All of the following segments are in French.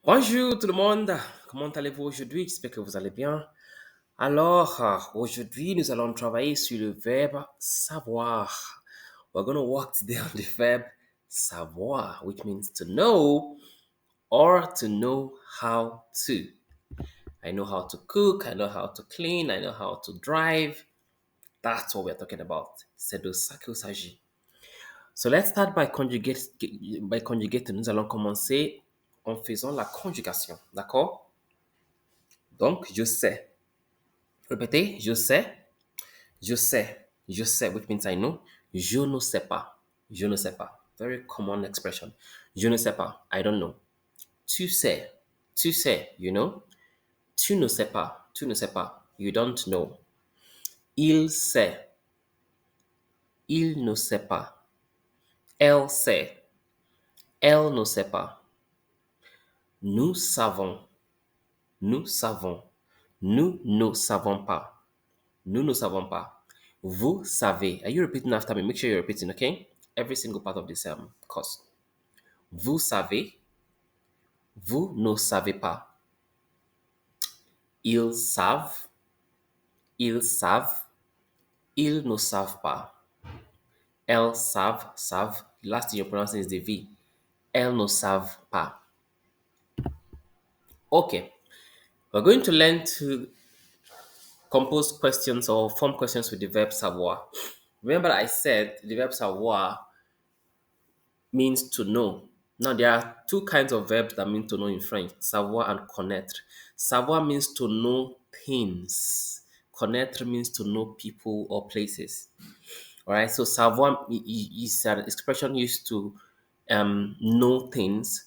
Bonjour tout le monde, comment allez-vous aujourd'hui? J'espère que vous allez bien. Alors, aujourd'hui, nous allons travailler sur le verbe savoir. We're going to work today on the verb savoir, which means to know or to know how to. I know how to cook, I know how to clean, I know how to drive. That's what we're talking about. C'est de ça qu'il s'agit. So let's start by conjugating. Nous allons commencer en faisant la conjugation, d'accord? Donc, je sais. Répétez, je sais, which means I know. Je ne sais pas, je ne sais pas. Very common expression. Je ne sais pas, I don't know. Tu sais, you know. Tu ne sais pas, you don't know. Il sait, il ne sait pas. Elle sait, elle ne sait pas. Nous savons, nous savons. Nous ne savons pas. Nous ne savons pas. Vous savez. Are you repeating after me? Make sure you're repeating, okay? Every single part of this course. Vous savez. Vous ne savez pas. Ils savent. Ils savent. Ils ne savent pas. Elles savent. Savent. The last thing you're pronouncing is the V. Elles ne savent pas. Okay. We're going to learn to compose questions or form questions with the verb savoir. Remember, I said the verb savoir means to know. Now, there are two kinds of verbs that mean to know in French, savoir and connaître. Savoir means to know things. Connaître means to know people or places. All right, so savoir is an expression used to know things.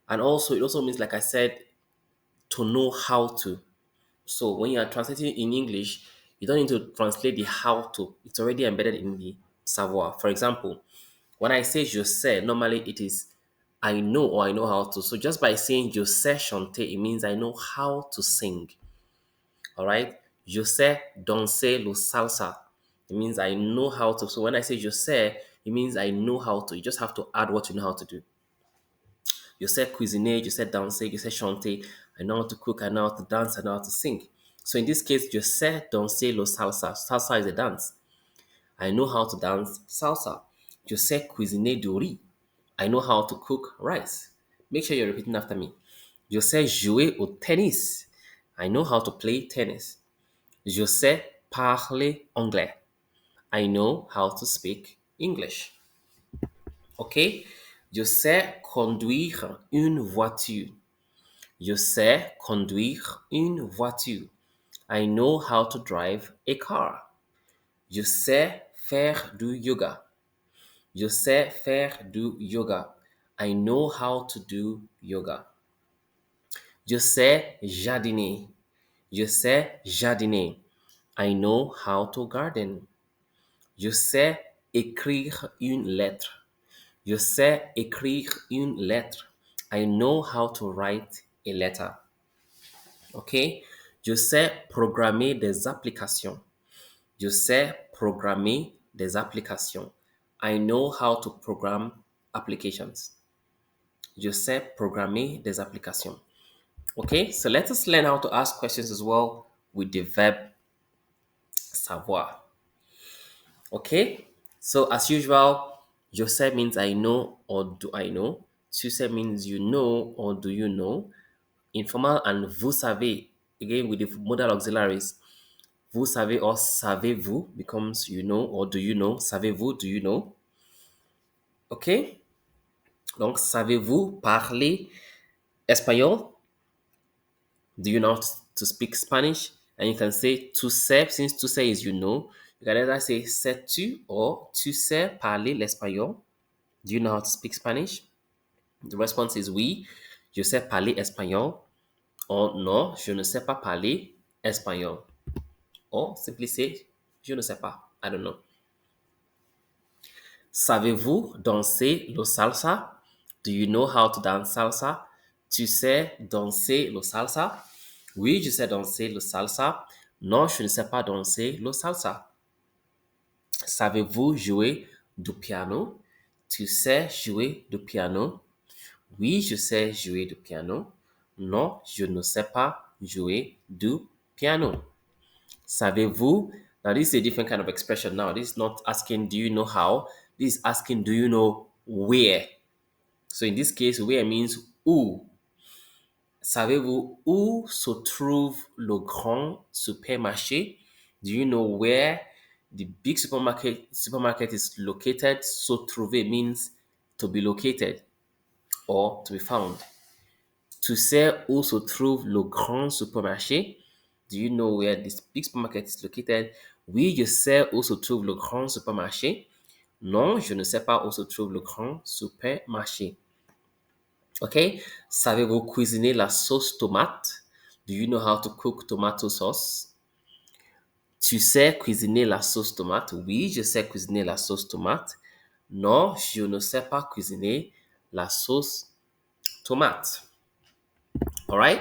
And also, it also means, like I said, to know how to. So when you are translating in English, you don't need to translate the how to. It's already embedded in the savoir. For example, when I say je sais, normally it is I know or I know how to. So just by saying je sais chanter, it means I know how to sing. All right. Je sais danser le salsa. It means I know how to. So when I say je sais, it means I know how to. You just have to add what you know how to do. You said cuisiner, you said danser, you said chanter. I know how to cook, I know how to dance, I know how to sing. So in this case, you said danser lo salsa. Salsa is a dance. I know how to dance salsa. You said cuisiner du riz. I know how to cook rice. Make sure you're repeating after me. Je sais jouer au tennis. I know how to play tennis. Je sais parler anglais. I know how to speak English. OK? Je sais conduire une voiture. Je sais conduire une voiture. I know how to drive a car. Je sais faire du yoga. Je sais faire du yoga. I know how to do yoga. Je sais jardiner. Je sais jardiner. I know how to garden. Je sais écrire une lettre. Je sais écrire une lettre. I know how to write a letter. OK? Je sais programmer des applications. Je sais programmer des applications. I know how to program applications. Je sais programmer des applications. Okay, so let us learn how to ask questions as well with the verb savoir. Okay, so as usual, je sais means I know or do I know. Tu sais means you know or do you know. Informal and vous savez, again with the modal auxiliaries. Vous savez or savez-vous becomes you know or do you know. Savez-vous, do you know? Okay, donc savez-vous parler espagnol? Do you know how to speak Spanish? And you can say tu sais, since tu sais is you know, you can either say sais-tu or tu sais parler l'espagnol. Do you know how to speak Spanish? The response is oui, je sais parler espagnol. Or non, je ne sais pas parler espagnol. Or simply say je ne sais pas, I don't know. Savez-vous danser le salsa? Do you know how to dance salsa? Tu sais danser le salsa? Oui, je sais danser le salsa. Non, je ne sais pas danser le salsa. Savez-vous jouer du piano? Tu sais jouer du piano? Oui, je sais jouer du piano. Non, je ne sais pas jouer du piano. Savez-vous? Now, this is a different kind of expression. Now, this is not asking, do you know how? This is asking, do you know where? So, in this case, where means où. Savez-vous où se trouve le grand supermarché? Do you know where the big supermarket is located? Se trouver means to be located or to be found. Tu sais où se trouve le grand supermarché? Do you know where this big supermarket is located? Oui, je sais où se trouve le grand supermarché. Non, je ne sais pas où se trouve le grand supermarché. Okay? Savez-vous cuisiner la sauce tomate? Do you know how to cook tomato sauce? Tu sais cuisiner la sauce tomate? Oui, je sais cuisiner la sauce tomate. Non, je ne sais pas cuisiner la sauce tomate. All right?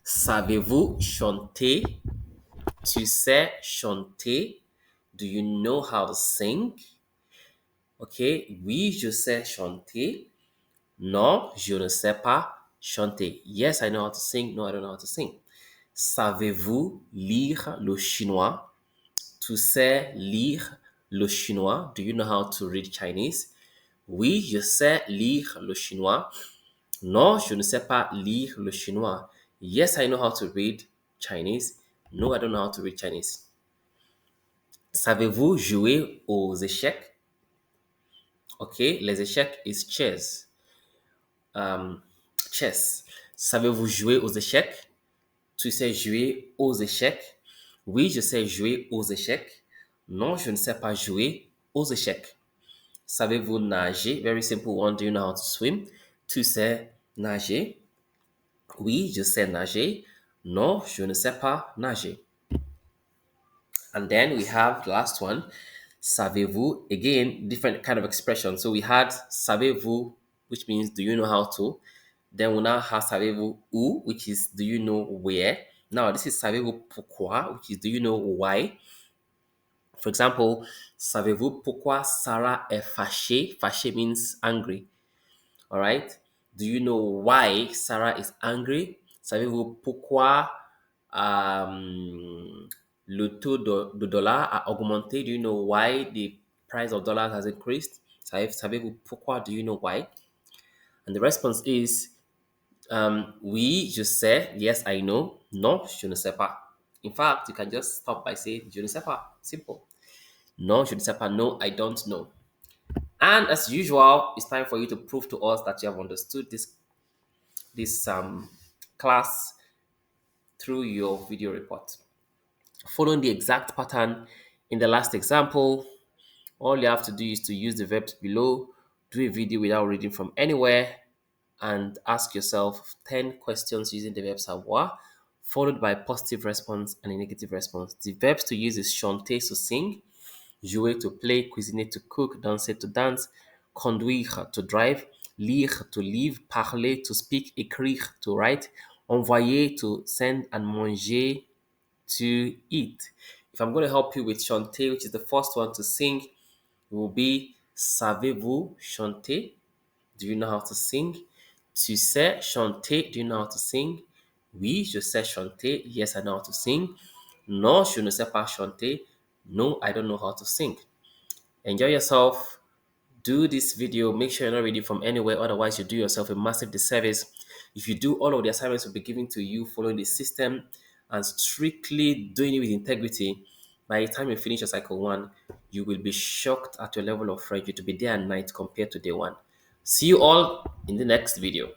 Savez-vous chanter? Tu sais chanter? Do you know how to sing? Okay, oui, je sais chanter. Non, je ne sais pas chanter. Yes, I know how to sing. No, I don't know how to sing. Savez-vous lire le chinois? Tu sais lire le chinois? Do you know how to read Chinese? Oui, je sais lire le chinois. Non, je ne sais pas lire le chinois. Yes, I know how to read Chinese. No, I don't know how to read Chinese. Savez-vous jouer aux échecs? Okay, les échecs is chess. Chess. Savez-vous jouer aux échecs? Tu sais jouer aux échecs? Oui, je sais jouer aux échecs. Non, je ne sais pas jouer aux échecs. Savez-vous nager? Very simple one. Do you know how to swim? Tu sais nager? Oui, je sais nager. Non, je ne sais pas nager. And then we have the last one. Savez-vous? Again, different kind of expression. So we had savez-vous, which means do you know how to? Then we now have savez-vous où, which is do you know where? Now this is savez-vous pourquoi, which is do you know why? For example, savez-vous pourquoi Sarah est fâchée? Fâchée means angry. All right. Do you know why Sarah is angry? Savez-vous pourquoi le taux de dollar a augmenté? Do you know why the price of dollars has increased? Savez-vous pourquoi? Do you know why? And the response is oui, je sais. Yes, I know. Non, je ne sais pas. In fact, you can just stop by saying je ne sais pas. Simple. Non, je ne sais pas. No, I don't know. And as usual, it's time for you to prove to us that you have understood this class through your video report. Following the exact pattern in the last example, all you have to do is to use the verbs below, do a video without reading from anywhere, and ask yourself 10 questions using the verb savoir, followed by a positive response and a negative response. The verbs to use is chanter to sing, jouer to play, cuisiner to cook, danser to dance, conduire to drive, lire to live, parler to speak, écrire to write, envoyer to send, and manger to eat. If I'm going to help you with chanter, which is the first one to sing, it will be savez-vous chanter? Do you know how to sing? Tu sais chanter? Do you know how to sing? Oui, je sais chanter. Yes, I know how to sing. Non, je ne sais pas chanter. No, I don't know how to sing. Enjoy yourself. Do this video. Make sure you're not reading from anywhere. Otherwise, you do yourself a massive disservice. If you do, all of the assignments will be given to you following the system and strictly doing it with integrity. By the time you finish your cycle one, you will be shocked at your level of French. It will be day and night compared to day one. See you all in the next video.